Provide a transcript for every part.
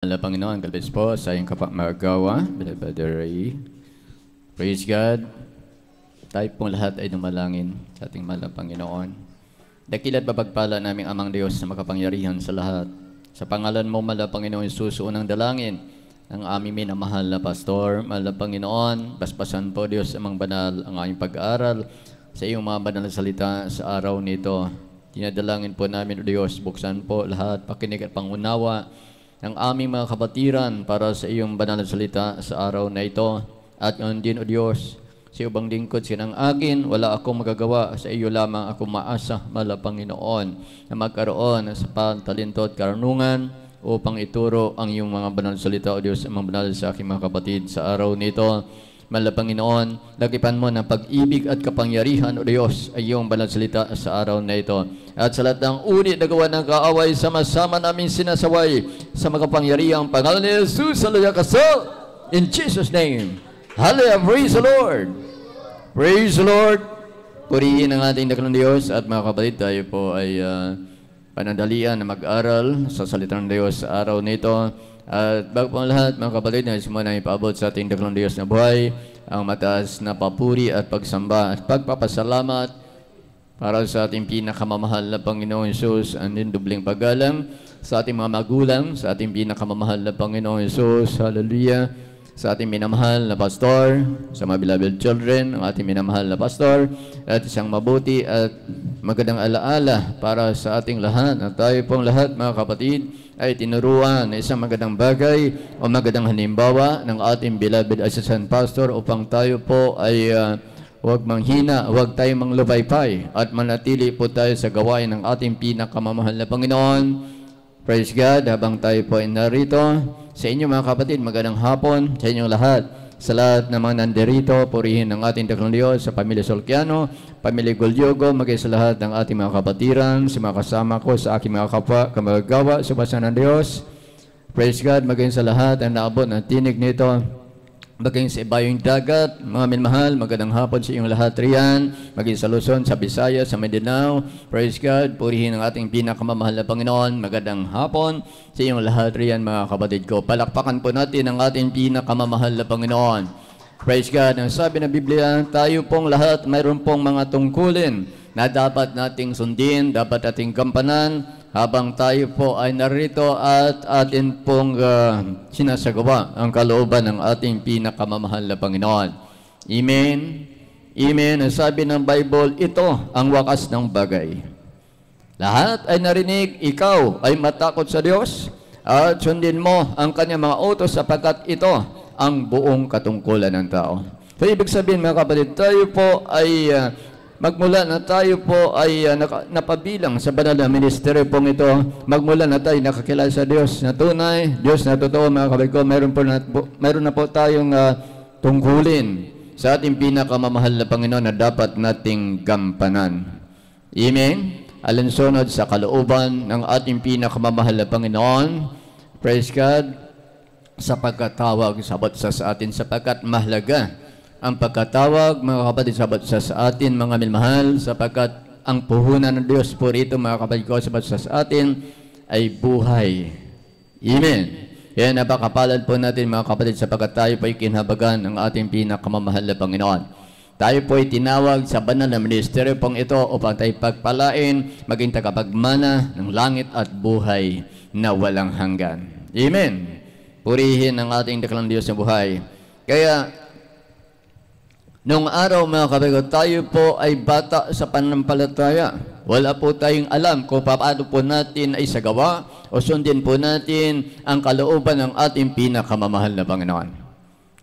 Mahal na Panginoon, kalbis po sa iyong kapamagawa, Brother Ray. Praise God. Tayo pong lahat ay dumalangin sa ating mahal na Panginoon. Dakila't babagpala naming Amang Diyos na makapangyarihan sa lahat. Sa pangalan mo, mahal na Panginoon, susuunang dalangin ng aming minamahal na pastor. Mahal na Panginoon, basbasan po Diyos amang banal ang aming pag-aaral sa iyong mga banal na salita sa araw nito. Dinadalangin po namin, O Diyos, buksan po lahat, pakinig at pangunawa ng aming mga kabatiran para sa iyong banal na salita sa araw na ito. At yun din, O Diyos, sa ibang lingkod sinang akin, wala akong magagawa, sa iyo lamang ako maasa, mahal na Panginoon, na magkaroon sa pantalento at karunungan upang ituro ang iyong mga banal na salita, O Diyos, ang mga banal sa aking mga kapatid sa araw nito. Mahal na Panginoon, lagipan mo ng pag-ibig at kapangyarihan, O Diyos, ay iyong banal salita sa araw na ito. At sa lahat ng unit na gawa ng kaaway, sama-sama namin sinasaway sa makapangyarihang pangalan ni Jesus. Hallelujah, kasal! In Jesus' name. Hallelujah, praise the Lord! Praise the Lord! Purihin ang ating dakilang Diyos at mga kapatid, tayo po ay panandalian na mag-aral sa salita ng Diyos sa araw nito. At bago po ang lahat, mga kapatid, na simula na ipaabot sa ating dakilang Diyos na buhay, ang mataas na papuri at pagsamba at pagpapasalamat para sa ating pinakamamahal na Panginoong Jesus, ang dubling paggalang sa ating mga magulang, sa ating pinakamamahal na Panginoong Jesus, hallelujah, sa ating minamahal na pastor, sa mga beloved children, ang ating minamahal na pastor, at isang mabuti at magandang alaala para sa ating lahat. At tayo pong lahat, mga kapatid, ay tinuruan na isang magandang bagay o magandang halimbawa ng ating beloved assistant pastor upang tayo po ay huwag manghina, huwag tayo manglubaypay at manatili po tayo sa gawain ng ating pinakamamahal na Panginoon. Praise God, habang tayo po ay narito sa inyo mga kapatid, magandang hapon sa inyong lahat. Sa lahat ng mga nandirito, purihin ng ating dakilang Diyos sa pamilya Solkiano, pamilya Golyogo, magay sa lahat ng ating mga kapatiran, sa mga kasama ko, sa aking mga kapwa, kamagawa, sa basa ng Diyos. Praise God, magay sa lahat ang naabot ng tinig nito. Maging sa ibayong dagat, mga minmahal, magandang hapon sa inyong lahat riyan. Maging sa Luzon, sa Visayas, sa Mindanao. Praise God, purihin ang ating pinakamamahal na Panginoon. Magandang hapon sa inyong lahat riyan, mga kapatid ko. Palakpakan po natin ang ating pinakamamahal na Panginoon. Praise God, ang sabi ng Biblia, tayo pong lahat mayroon pong mga tungkulin na dapat nating sundin, dapat ating gampanan, habang tayo po ay narito at atin pong sinasagawa ang kalooban ng ating pinakamamahal na Panginoon. Amen? Amen. Ang sabi ng Bible, ito ang wakas ng bagay. Lahat ay narinig, ikaw ay matakot sa Diyos at sundin mo ang kanyang mga utos sapagkat ito ang buong katungkulan ng tao. So, ibig sabihin mga kapatid, tayo po ay magmula na tayo po ay napabilang sa banal na ministeryo pong ito, magmula na tayo nakakilala sa Diyos na tunay, Diyos na totoo, mga kapatid ko, meron na po tayong tungkulin sa ating pinakamamahal na Panginoon na dapat nating gampanan. Amen? Alinsunod sa kalooban ng ating pinakamamahal na Panginoon, praise God, sa pagkatawag sabot sa atin sapagkat mahalaga ang pagkatawag, mga kapatid, sabat sa atin, mga minmahal, sapagkat ang puhunan ng Diyos po rito, mga kapatid ko, sabat sa atin, ay buhay. Amen. Kaya napakapalad po natin, mga kapatid, sapagkat tayo po ay kinhabagan ng ating pinakamamahal na Panginoon. Tayo po ay tinawag sa banal na ministeryo pong ito upang tayo pagpalain, maging tagapagmana ng langit at buhay na walang hanggan. Amen. Purihin ang ating dakilang Diyos na buhay. Kaya, noong araw, mga kapatid, tayo po ay bata sa pananampalataya. Wala po tayong alam kung paano po natin ay sagawa o sundin po natin ang kalooban ng ating pinakamamahal na Panginoon.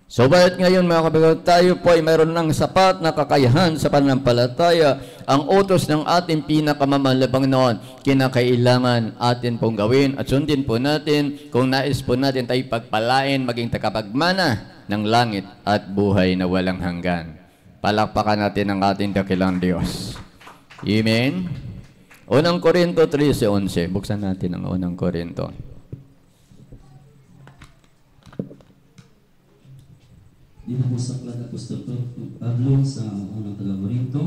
So, ba't ngayon, mga kapatid, tayo po ay mayroon ng sapat na kakayahan sa pananampalataya. Ang utos ng ating pinakamamahal na Panginoon, kinakailangan atin pong gawin at sundin po natin kung nais po natin tayo pagpalain, maging tagapagmana ng langit at buhay na walang hanggan. Palakpakan natin ang ating dakilang Diyos. Amen? Unang Korinto 13:11. Buksan natin ang unang Korinto. Dinabusaklan na Apostol Pablo sa unang Korinto,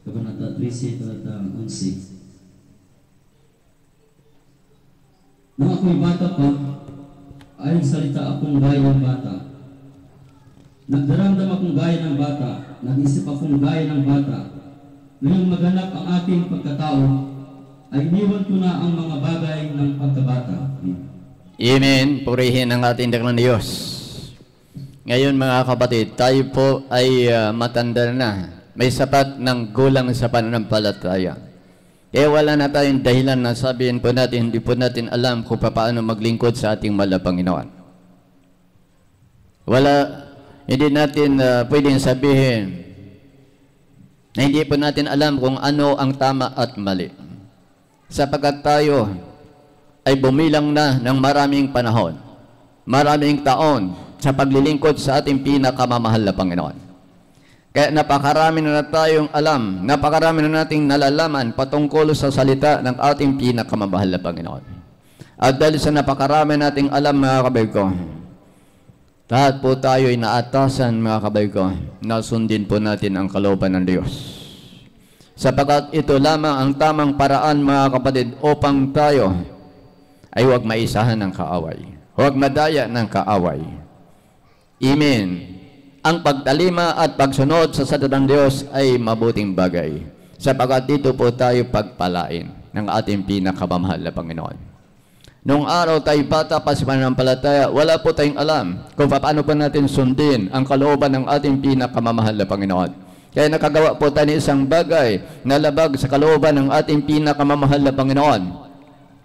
Kabanata 13, talata 11. Nung ako'y bata pa, ay salita akong gaya ng bata. Nagdaramdam akong gaya ng bata, nag-isip akong gaya ng bata. Ngayong maganap ang aking pagkatao, ay iniwan ko na ang mga bagay ng pagkabata. Amen. Purihin ang ating dakilang Diyos. Ngayon mga kapatid, tayo po ay matanda na. May sapat ng gulang sa pananampalataya. Kaya wala na tayong dahilan na sabihin po natin, hindi po natin alam kung paano maglingkod sa ating mahal na Panginoon. Hindi natin pwedeng sabihin na hindi po natin alam kung ano ang tama at mali. Sapagkat tayo ay bumilang na ng maraming panahon, maraming taon sa paglilingkod sa ating pinakamamahal na Panginoon. Kaya napakarami na tayong alam, napakarami na nating nalalaman patungkol sa salita ng ating pinakamamahal na Panginoon. At dahil sa napakarami nating alam mga kabayo ko, lahat po tayo ay naatasan mga kabayo ko, na sundin po natin ang kalooban ng Diyos. Sapagkat ito lamang ang tamang paraan mga kapatid upang tayo ay huwag maisahan ng kaaway, huwag madaya ng kaaway. Amen. Ang pagtalima at pagsunod sa salita ng Diyos ay mabuting bagay, sapagkat dito po tayo pagpalain ng ating pinakamamahal na Panginoon. Noong araw tayo bata pa sa pananampalataya, wala po tayong alam kung paano pa natin sundin ang kalooban ng ating pinakamamahal na Panginoon. Kaya nakagawa po tayo ng isang bagay na labag sa kalooban ng ating pinakamamahal na Panginoon.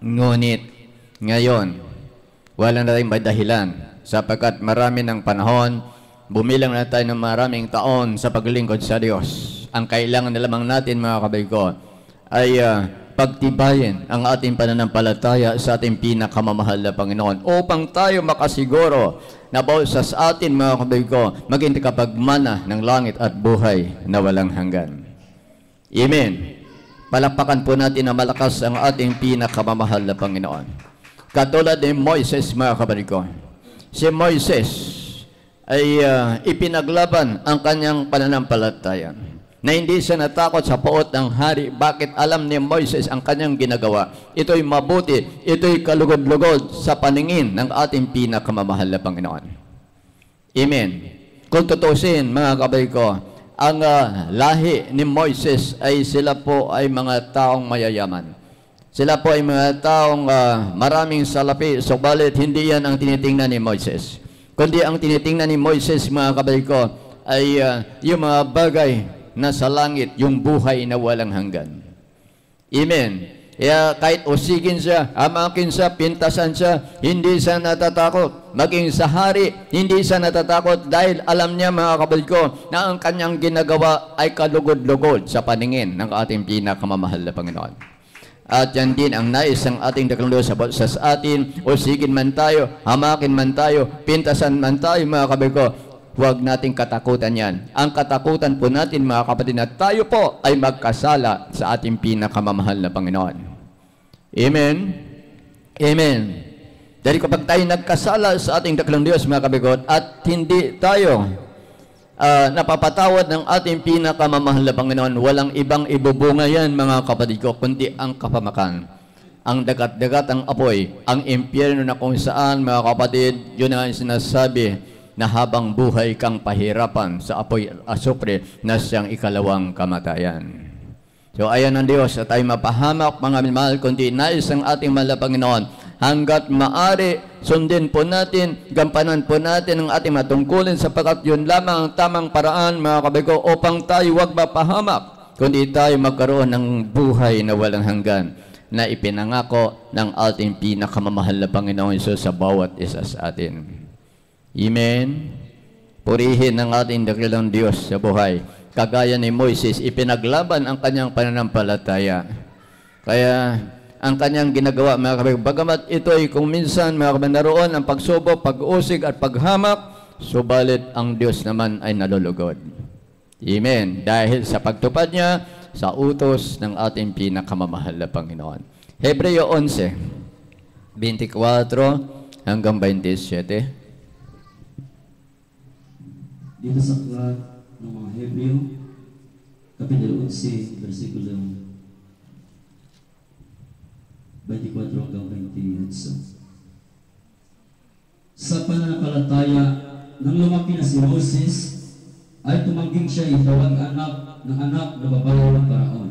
Ngunit ngayon, wala na tayong dahilan, sapagkat marami ng panahon, bumilang na tayo ng maraming taon sa paglilingkod sa Diyos. Ang kailangan na lamang natin mga kabayko ay pagtibayin ang ating pananampalataya sa ating pinakamamahal na Panginoon upang tayo makasiguro na bawat sa atin mga kabayko maging kapagmana ng langit at buhay na walang hanggan. Amen. Palakpakan po natin na malakas ang ating pinakamamahal na Panginoon. Katulad ni Moises mga kabayko. Si Moises ay ipinaglaban ang kanyang pananampalataya na hindi siya natakot sa puot ng hari. Bakit? Alam ni Moises ang kanyang ginagawa. Ito'y mabuti, ito'y kalugod-lugod sa paningin ng ating pinakamamahal na Panginoon. Amen. Kung tutusin mga kabay ko, ang lahi ni Moises ay sila po ay mga taong mayayaman. Sila po ay mga taong maraming salapi, subalit hindi yan ang tinitingnan ni Moises. Kundi ang tinitingnan ni Moises, mga kabay ko, ay yung mga bagay na sa langit, yung buhay na walang hanggan. Amen. Kaya kahit usigin siya, hamakin siya, pintasan siya, hindi siya natatakot. Maging sa hari, hindi siya natatakot dahil alam niya, mga kabay ko, na ang kanyang ginagawa ay kalugod-lugod sa paningin ng ating pinakamamahal na Panginoon. At yan din ang nais ng ating dakilang Diyos sa atin, o sigin man tayo, hamakin man tayo, pintasan man tayo mga kabay ko, huwag nating katakutan yan. Ang katakutan po natin mga kapatid na tayo po ay magkasala sa ating pinakamamahal na Panginoon. Amen? Amen. Dahil kapag tayo nagkasala sa ating dakilang Diyos mga kabay ko, at hindi tayo napapatawad ng ating pinakamamahal na Panginoon, walang ibang ibubunga yan mga kapatid ko, kundi ang kapamakan. Ang dagat-dagat ang apoy, ang impyerno na kung saan mga kapatid, yun ang sinasabi na habang buhay kang pahirapan sa apoy asupre na siyang ikalawang kamatayan. So ayan ang Diyos, at tayo mapahamak mga minamahal, kundi nais ang ating mahal na Panginoon, hanggat maari, sundin po natin, gampanan po natin ang ating matungkulin, sapagkat yun lamang ang tamang paraan mga kabigo upang tayo huwag mapahamak, kundi tayo magkaroon ng buhay na walang hanggan na ipinangako ng ating pinakamamahal na Panginoon Hesus sa bawat isa sa atin. Amen. Purihin ang ating dakilang Diyos sa buhay. Kagaya ni Moises, ipinaglaban ang kanyang pananampalataya. Kaya ang kanyang ginagawa, mga kabay, bagamat ito ay kung minsan, mga kabay, naroon ang pagsubok, pag-usig at paghamak, subalit ang Diyos naman ay nalulugod. Amen. Dahil sa pagtupad niya sa utos ng ating pinakamamahal na Panginoon. Hebreo 11, 24 hanggang 27. Dito sa aklat ng mga Hebreo, Kapitulo 11, versikulo 24 hanggang 28. Sa pananampalataya, nang lumaki na si Moses, ay tumangging siya itawag anak na babae ng Paraon.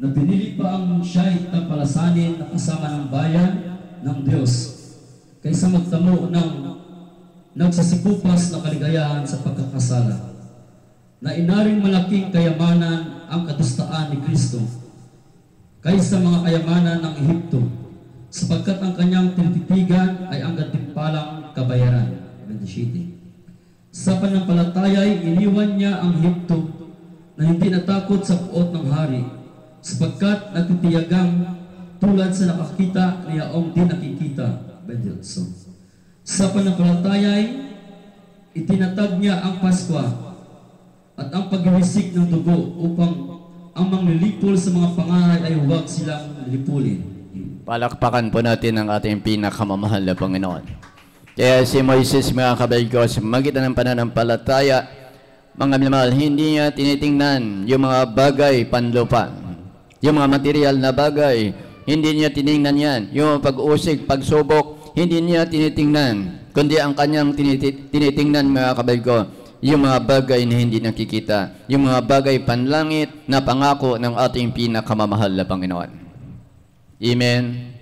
Na pinili pa ang siya itapalasanin na kasama ng bayan ng Diyos, kaysa magtamo ng nagsasikupas na kaligayahan sa pagkakasala. Na inaring malaking kayamanan ang katustaan ni Kristo kaysa mga kayamanan ng Ehipto, sapagkat ang kanyang tinititigan ay ang gantimpalang kabayaran. 27. Sa pananampalataya ay iniwan niya ang Ehipto na hindi natakot sa puot ng hari, sapagkat nagtitiyagang tulad sa nakakita niyaong di nakikita. 28. Sa pananampalataya ay itinatag niya ang Paskwa at ang paghiwisik ng dugo upang ang manglilipol sa mga pangahay ay huwag silang lipulin. Palakpakan po natin ang ating pinakamamahal na Panginoon. Kaya si Moises, mga kabago, sa magitan ng pananampalataya, mga minamahal, hindi niya tinitingnan yung mga bagay panlupa. Yung mga material na bagay, hindi niya tiningnan yan. Yung pag-usig, pagsubok, hindi niya tinitingnan. Kundi ang kanyang tinitingnan, mga kabago, yung mga bagay na hindi nakikita, yung mga bagay panlangit na pangako ng ating pinakamamahal na Panginoon. Amen.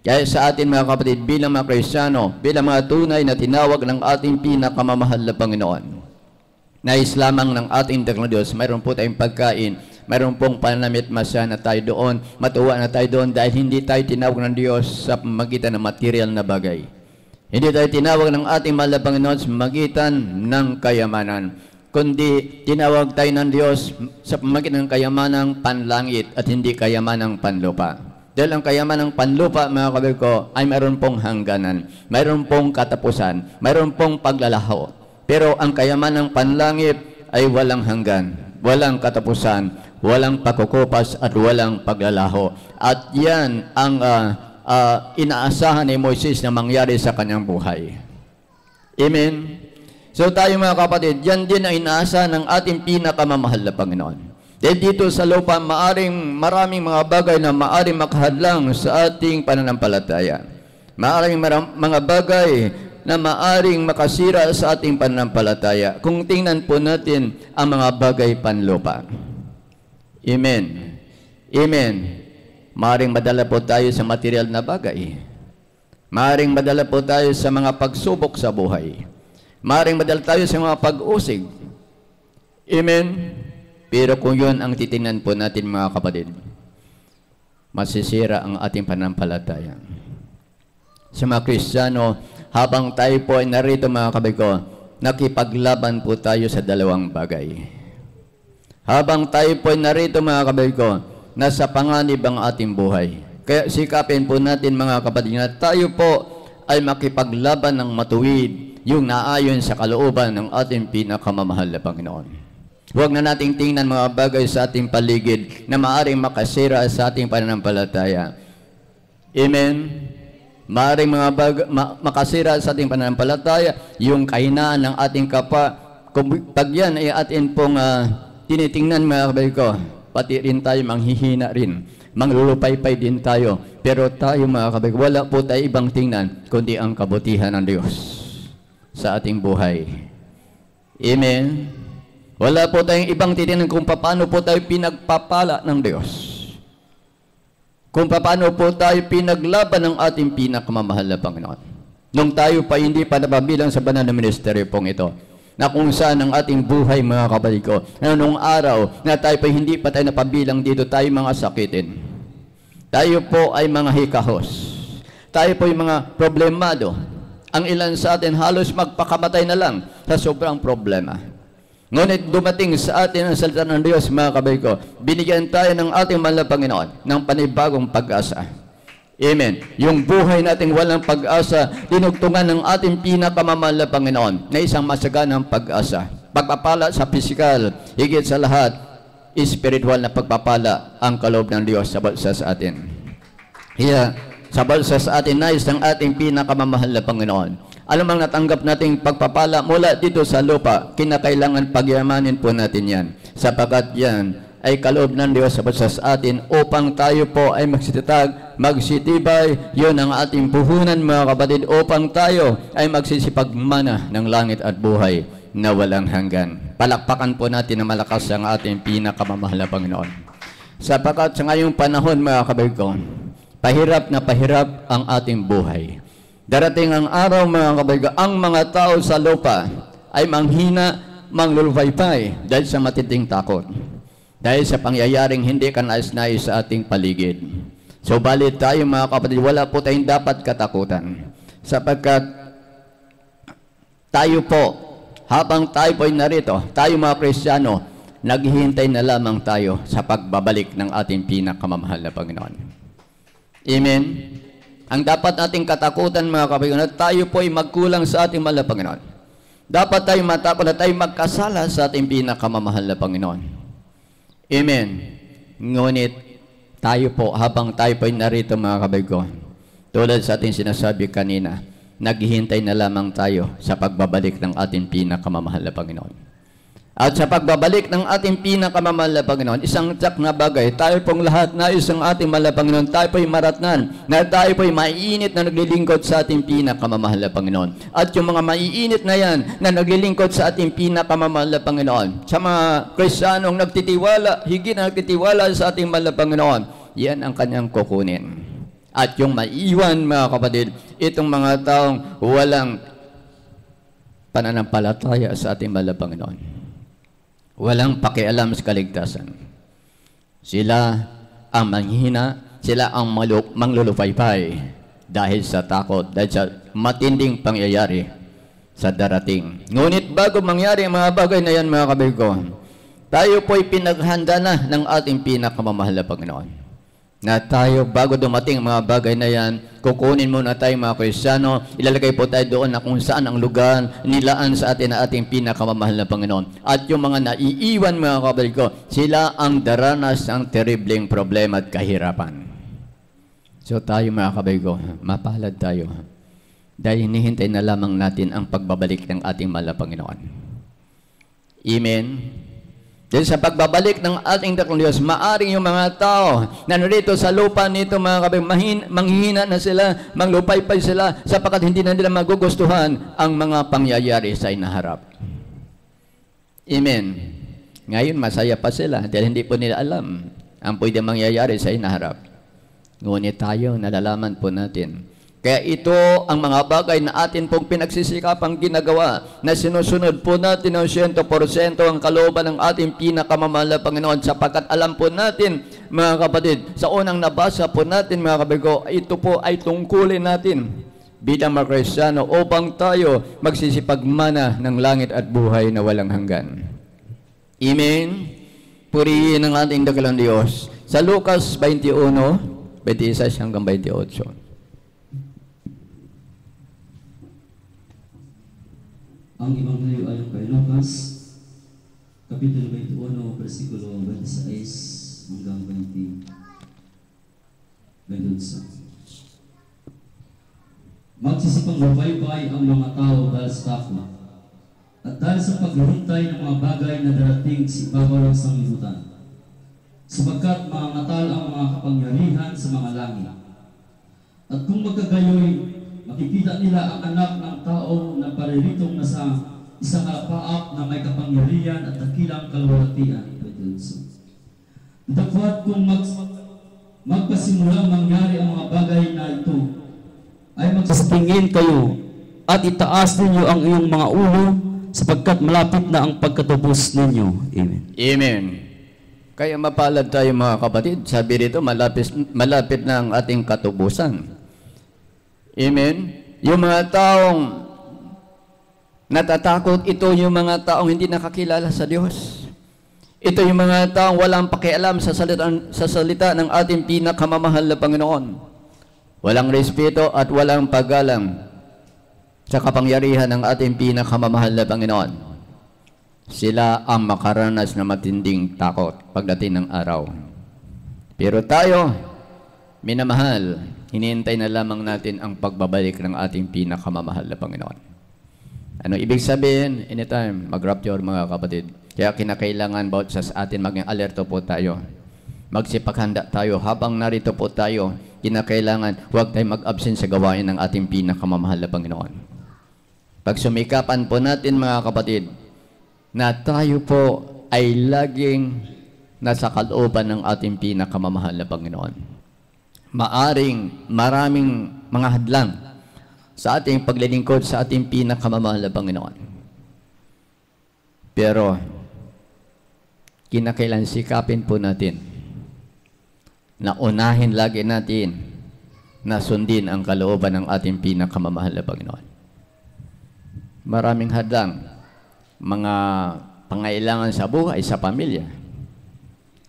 Kaya sa atin, mga kapatid, bilang mga Kristiyano, bilang mga tunay na tinawag ng ating pinakamamahal na Panginoon, nais lamang ng ating Daklang Diyos, mayroon po tayong pagkain, mayroon pong panamit masya na tayo doon, matuwa na tayo doon dahil hindi tayo tinawag ng Diyos sa pamagitan ng material na bagay. Hindi tayo tinawag ng ating mahal na Panginoon sa pamagitan ng kayamanan, kundi tinawag tayo ng Diyos sa pamagitan ng kayamanang panlangit at hindi kayamanang panlupa. Dahil ang kayamanang panlupa, mga kabel ko, ay mayroon pong hangganan, mayroon pong katapusan, mayroon pong paglalaho. Pero ang kayamanang panlangit ay walang hanggan, walang katapusan, walang pagkukupas at walang paglalaho. At yan ang inaasahan ni Moises na mangyari sa kanyang buhay. Amen? So tayo, mga kapatid, yan din ang inaasahan ng ating pinakamamahal na Panginoon. Dahil dito sa lupa, maraming mga bagay na maaring makahadlang sa ating pananampalataya. Maraming mga bagay na maaring makasira sa ating pananampalataya kung tingnan po natin ang mga bagay panlupa. Amen. Amen. Maaring madala po tayo sa material na bagay. Maaring madala po tayo sa mga pagsubok sa buhay. Maaring madala tayo sa mga pag-usig. Amen. Pero kung yun ang titingnan po natin, mga kapatid, masisira ang ating pananampalataya. Sa mga Kristiyano, habang tayo po ay narito, mga kapatid ko, nakipaglaban po tayo sa dalawang bagay. Habang tayo po ay narito, mga kapatid ko, nasa panganib ang ating buhay. Kaya sikapin po natin, mga kapatid, na tayo po ay makipaglaban ng matuwid, yung naayon sa kalooban ng ating pinakamamahal na Panginoon. Huwag na nating tingnan mga bagay sa ating paligid na maaaring makasira sa ating pananampalataya. Amen? Maaaring mga makasira sa ating pananampalataya, yung kahinaan ng ating kapwa. Kung pag yan ay atin pong tinitingnan, mga kapatid ko, pati rin tayo manghihina rin. Manglulupaypay din tayo. Pero tayo, mga kapatid, wala po tayo ibang tingnan, kundi ang kabutihan ng Diyos sa ating buhay. Amen? Wala po tayong ibang titingnan kung paano po tayo pinagpapala ng Diyos. Kung paano po tayo pinaglaban ng ating pinakamamahal na Panginoon. Nung tayo pa hindi pa nababilang sa banal na ministeryo pong ito, na kung saan ang ating buhay, mga kapatid ko, na nung araw na tayo pa hindi pa tayo napabilang dito, tayo mga sakitin. Tayo po ay mga hikahos. Tayo po ay mga problemado. Ang ilan sa atin halos magpakamatay na lang sa sobrang problema. Ngunit dumating sa atin ang salita ng Diyos, mga kabay ko, binigyan tayo ng ating mahal na Panginoon ng panibagong pag-asa. Amen. Yung buhay nating walang pag-asa, dinugtungan ng ating pinakamamahal na Panginoon na isang masaganang pag-asa. Pagpapala sa pisikal, higit sa lahat, spiritual na pagpapala ang kaloob ng Diyos sa balsa sa atin. Sa balsa sa atin, nais ng ating pinakamamahal na Panginoon. Alam ang natanggap nating pagpapala mula dito sa lupa, kinakailangan pagyamanin po natin yan. Sapagkat yan ay kaloob ng Diyos sa atin upang tayo po ay magsitatag, magsitibay. Yun ang ating puhunan mga kapatid, upang tayo ay magsisipagmana ng langit at buhay na walang hanggan. Palakpakan po natin na malakas ang ating pinakamamahal na Panginoon. Sapagkat sa ngayong panahon mga kapatid ko, pahirap na pahirap ang ating buhay. Darating ang araw mga kapatid ko, ang mga tao sa lupa ay manghina, manglulupaypay dahil sa matinding takot. Dahil sa pangyayaring hindi ka nais-nais sa ating paligid. So balit tayo mga kapatid, wala po tayong dapat katakutan. Sapagkat tayo po, habang tayo po ay narito, tayo mga Kristiyano, naghihintay na lamang tayo sa pagbabalik ng ating pinakamamahal na Panginoon. Amen? Ang dapat nating katakutan mga kapatid, na tayo po ay magkulang sa ating mahal na Panginoon. Dapat tayo matakot na tayo magkasala sa ating pinakamamahal na Panginoon. Amen. Ngunit tayo po, habang tayo po ay narito mga kapatid ko, tulad sa ating sinasabi kanina, naghihintay na lamang tayo sa pagbabalik ng ating pinakamamahal na Panginoon. At sa pagbabalik ng ating pinakamamahal na Panginoon, isang tsak na bagay, tayo pong lahat na isang ating mahal na Panginoon, tayo po'y maratnan, na tayo po'y maiinit na naglilingkod sa ating pinakamamahal na Panginoon. At yung mga maiinit na yan, na naglilingkod sa ating pinakamamahal na Panginoon, sa mga Kristiyanong nagtitiwala, higit na nagtitiwala sa ating mahal na Panginoon, yan ang kanyang kukunin. At yung maiwan, mga kapatid, itong mga taong walang pananampalataya sa ating mahal na Panginoon. Walang pakialam sa kaligtasan. Sila ang manghihina, sila ang manglulupaypay dahil sa takot, dahil sa matinding pangyayari sa darating. Ngunit bago mangyari ang mga bagay na yan mga kapatid ko, tayo po'y pinaghanda na ng ating pinakamamahal na Panginoon. Na tayo, bago dumating mga bagay na yan, kukunin muna tayo mga Kristiyano, ilalagay po tayo doon na kung saan ang lugar nilaan sa atin na ating pinakamamahal na Panginoon. At yung mga naiiwan mga kapatid ko, sila ang daranas ng terribleng problema at kahirapan. So tayo mga kapatid ko, mapalad tayo. Dahil hinihintay na lamang natin ang pagbabalik ng ating mahal na Panginoon. Amen. Dahil sa pagbabalik ng ating dakong Diyos, maaring yung mga tao na narito sa lupa nito, mga kapatid, manghihina na sila, manglupaypay sila, sapagkat hindi na nila magugustuhan ang mga pangyayari sa inaharap. Amen. Ngayon, masaya pa sila dahil hindi po nila alam ang pwede mangyayari sa inaharap. Ngunit tayo, nalalaman po natin. Kaya ito ang mga bagay na atin pong pinagsisikapang ginagawa na sinusunod po natin ng 100% ang kalooban ng ating pinakamamahal na Panginoon, sapagkat alam po natin mga kapatid, sa unang nabasa po natin mga kapatid ko, ito po ay tungkulin natin bilang mga Kristiyano upang tayo magsisipagmana ng langit at buhay na walang hanggan. Amen. Purihin ang ating dakilang Diyos. Sa Lucas 21, 26 hanggang 28. Ang Ebanghelyo ayon kay Lucas, Kapitulo 21, versikulo 26 hanggang 28. Magsisipaglubaybay ang mga tao dahil sa takot, at dahil sa paghihintay ng mga bagay na darating sa ibabaw ng sanglibutan, sapagkat maangatal ang mga kapangyarihan sa mga langit. At kung magkagayoy, makikita nila ang anak ng tao na pariritong nasa isang kalapaap na may kapangyarihan at dakilang kalwalatian. Dapat kung magpasimulang mangyari ang mga bagay na ito, ay magsastingin kayo at itaas ninyo ang iyong mga ulo sapagkat malapit na ang pagkatubos ninyo. Amen. Amen. Kaya mapalad tayo mga kapatid. Sabi rito, malapit na ang ating katubusan. Amen. Yung mga taong natatakot, ito yung mga taong hindi nakakilala sa Diyos. Ito yung mga taong walang pakialam sa salita ng ating pinakamamahal na Panginoon. Walang respeto at walang paggalang sa kapangyarihan ng ating pinakamamahal na Panginoon. Sila ang makaranas na matinding takot pagdating ng araw. Pero tayo, minamahal, hinihintay na lamang natin ang pagbabalik ng ating pinakamamahal na Panginoon. Ano ibig sabihin? Anytime, mag-rapture mga kapatid. Kaya kinakailangan bawat sa atin maging alerto po tayo. Magsipaghanda tayo habang narito po tayo. Kinakailangan huwag tayo mag-absent sa gawain ng ating pinakamamahal na Panginoon. Pagsumikapan po natin mga kapatid, na tayo po ay laging nasa kalooban ng ating pinakamamahal na Panginoon. Maraming mga hadlang sa ating paglilingkod sa ating pinakamamahal na Panginoon. Pero, kinakailan sikapin po natin na unahin lagi natin na sundin ang kalooban ng ating pinakamamahal na Panginoon. Maraming hadlang, mga pangailangan sa buhay, sa pamilya.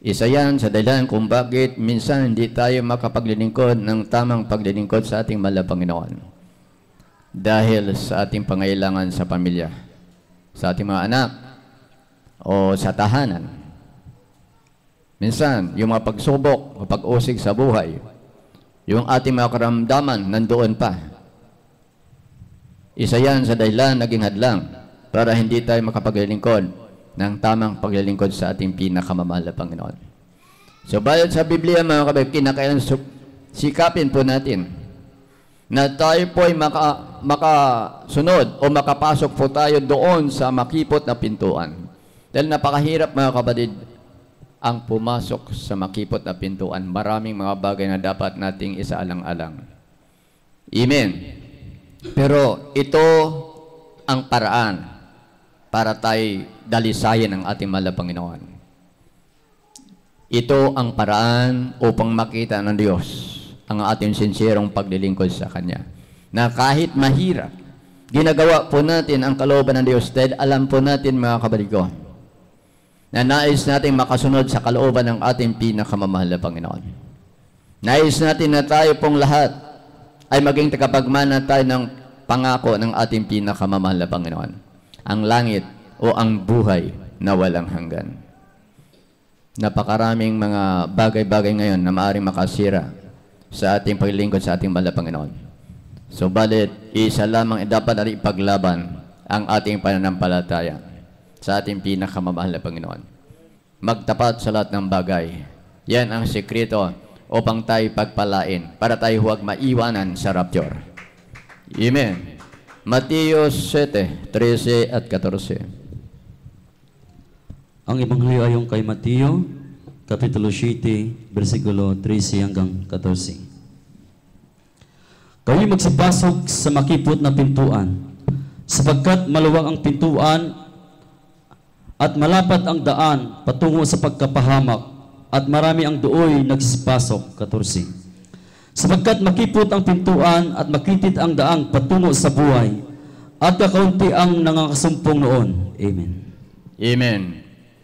Isa yan sa dahilan kung bakit minsan hindi tayo makapaglilingkod ng tamang paglilingkod sa ating mahal na Panginoon. Dahil sa ating pangailangan sa pamilya, sa ating mga anak, o sa tahanan. Minsan, yung mga pagsubok o pag-usig sa buhay, yung ating mga karamdaman nandoon pa. Isa yan sa dahilan naging hadlang para hindi tayo makapaglilingkod ng tamang paglilingkod sa ating pinakamamahal na Panginoon. So, bayad sa Biblia, mga kapatid, kinakailangan sikapin po natin na tayo po ay makasunod o makapasok po tayo doon sa makipot na pintuan. Dahil napakahirap, mga kapatid, ang pumasok sa makipot na pintuan. Maraming mga bagay na dapat nating isaalang-alang. Amen. Pero ito ang paraan para tayo dalisayan ang ating mahal na Panginoon. Ito ang paraan upang makita ng Diyos ang ating sinserong paglilingkod sa Kanya. Na kahit mahirap, ginagawa po natin ang kalooban ng Diyos dahil alam po natin, mga kapatid ko, na nais natin makasunod sa kalooban ng ating pinakamamahal na Panginoon. Nais natin na tayo pong lahat ay maging tagapagmana tayo ng pangako ng ating pinakamamahal na Panginoon. Ang langit o ang buhay na walang hanggan. Napakaraming mga bagay-bagay ngayon na maaaring makasira sa ating paglilingkod sa ating mahal na Panginoon. So, balit, isa lamang dapat na ipaglaban ang ating pananampalataya sa ating pinakamamahal na Panginoon. Magtapat sa lahat ng bagay. Yan ang sekreto upang tayo pagpalain para tayo huwag maiwanan sa rapture. Amen. Mateo 7:13 at 14. Ang Ebanghelyo ayon kay Mateo, Kapitulo 7, versikulo 13 hanggang 14. Kayo'y magsipasok sa makipot na pintuan, sapagkat maluwang ang pintuan at malapat ang daan patungo sa pagkapahamak, at marami ang dooy nagsipasok. 14. Sapagkat makipot ang pintuan at makitid ang daan patungo sa buhay, at kakaunti ang nangakasumpong noon. Amen. Amen.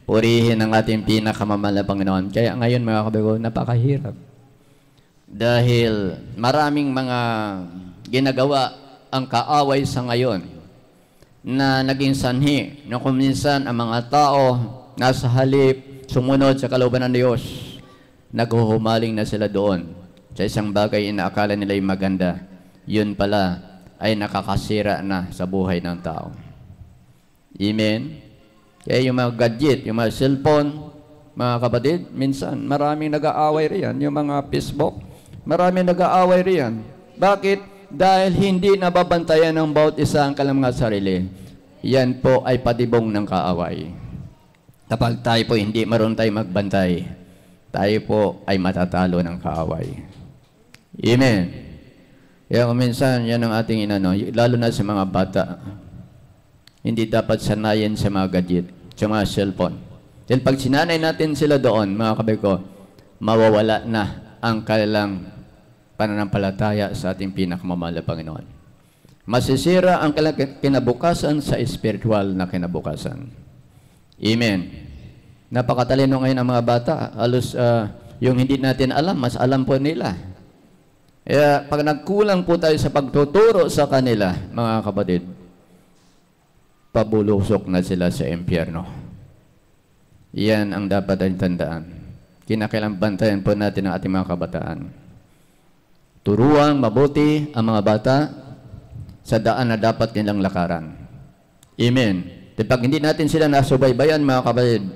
Purihin ang ating pinakamamahal na Panginoon. Kaya ngayon, mga kabago, napakahirap. Dahil maraming mga ginagawa ang kaaway sa ngayon na naging sanhi na kung minsan ang mga tao nasa halip sumunod sa kalooban ng Diyos, naghuhumaling na sila doon sa isang bagay inaakala nila yung maganda. Yun pala ay nakakasira na sa buhay ng tao. Amen? Kaya yung mga gadget, yung mga cellphone, mga kapatid, minsan maraming nag-aaway riyan. Yung mga Facebook, maraming nag-aaway riyan. Bakit? Dahil hindi nababantayan ng bawat isa ang kanilang mga sarili. Yan po ay padibong ng kaaway. Kapag tayo po hindi marunong tayo magbantay, tayo po ay matatalo ng kaaway. Amen. Kaya minsan, yan ang ating inano, lalo na sa mga bata. Hindi dapat sanayin sa mga gadget, sa mga cellphone. Dahil pag sinanay natin sila doon, mga kabay ko, mawawala na ang kanilang pananampalataya sa ating pinakamamahal na Panginoon. Masisira ang kinabukasan sa spiritual na kinabukasan. Amen. Napakatalino ngayon ang mga bata. Halos yung hindi natin alam, mas alam po nila. Kaya pag nagkulang po tayo sa pagtuturo sa kanila, mga kapatid, pabulusok na sila sa impyerno. Yan ang dapat natin tandaan. Kinakailangan bantayan po natin ang ating mga kabataan. Turuan mabuti ang mga bata sa daan na dapat nilang lakaran. Amen. Pag hindi natin sila nasubaybayan, mga kapatid,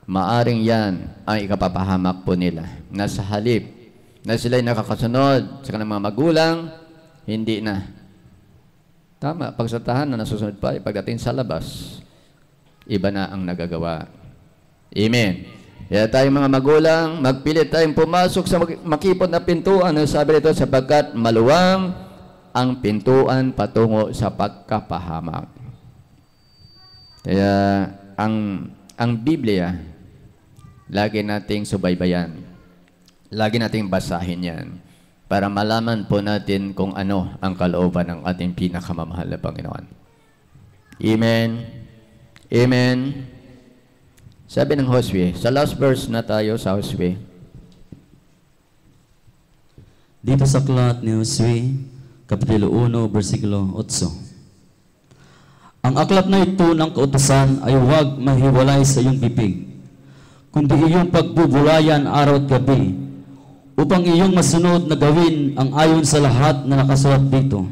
maaring yan ang ikapapahamak po nila. Nasa halip na sila'y nakakasunod sa kanilang mga magulang, hindi na. Tama, pag sa tahanan nasusunod pa, pagdating sa labas, iba na ang nagagawa. Amen. Kaya tayong mga magulang, magpilit tayong pumasok sa makipot na pintuan. Ano sabi nito? Sapagkat maluwang ang pintuan patungo sa pagkapahamak. Kaya ang Biblia, lagi nating subaybayan. Lagi nating basahin yan para malaman po natin kung ano ang kalooban ng ating pinakamamahal na Panginoon. Amen. Amen. Sabi ng Josue, sa last verse na tayo sa Josue. Dito sa aklat ni Josue, Kapitulo 1, versikulo 8. Ang aklat na ito ng kautusan ay huwag mahiwalay sa iyong bibig, kundi iyong pagbubulayan araw at gabi, upang iyong masunod na gawin ang ayon sa lahat na nakasulat dito.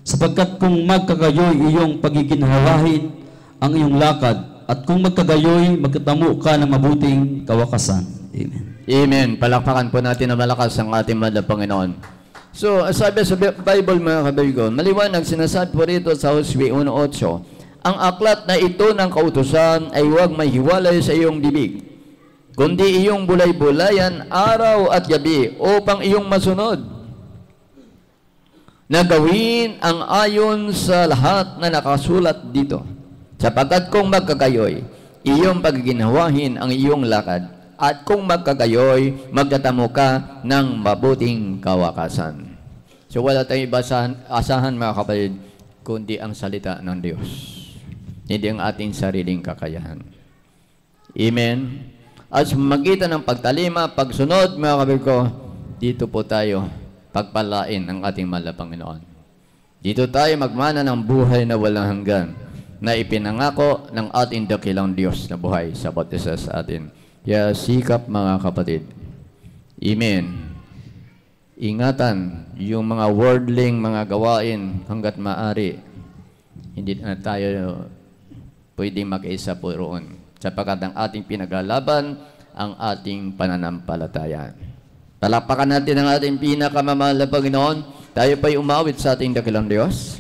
Sapagkat kung magkagayoy iyong pagiginhawahin ang iyong lakad, at kung magkagayoy, magkatamo ka ng mabuting kawakasan. Amen. Amen. Palakpakan po natin na malakas ang ating mahal na Panginoon. So, sabi sa Bible, mga kabaigon, maliwanag sinasabi po rito sa Josue 1:8, ang aklat na ito ng kautusan ay huwag mahiwalay sa iyong bibig, kundi iyong bulay-bulayan araw at gabi upang iyong masunod na gawin ang ayon sa lahat na nakasulat dito. Sapagkat kung magkagayoy, iyong pagginhawahin ang iyong lakad, at kung magkagayoy, magtatamo ka ng mabuting kawakasan. So wala tayong asahan, mga kapatid, kundi ang salita ng Diyos. Hindi ang ating sariling kakayahan. Amen. At sa magitan ng pagtalima, pagsunod, mga kapatid ko, dito po tayo pagpalain ang ating mahal na Panginoon. Dito tayo magmana ng buhay na walang hanggan, na ipinangako ng ating dakilang Diyos na buhay sa bawat isa sa atin. Kaya sikap, mga kapatid. Amen. Ingatan yung mga worldling, mga gawain hanggat maaari. Hindi na tayo pwedeng mag-isa po roon. Sapagkat ang ating pinaglalaban, ang ating pananampalataya. Talapakan natin ang ating pinakamamahal na Panginoon. Tayo pa'y umawit sa ating dakilang Diyos.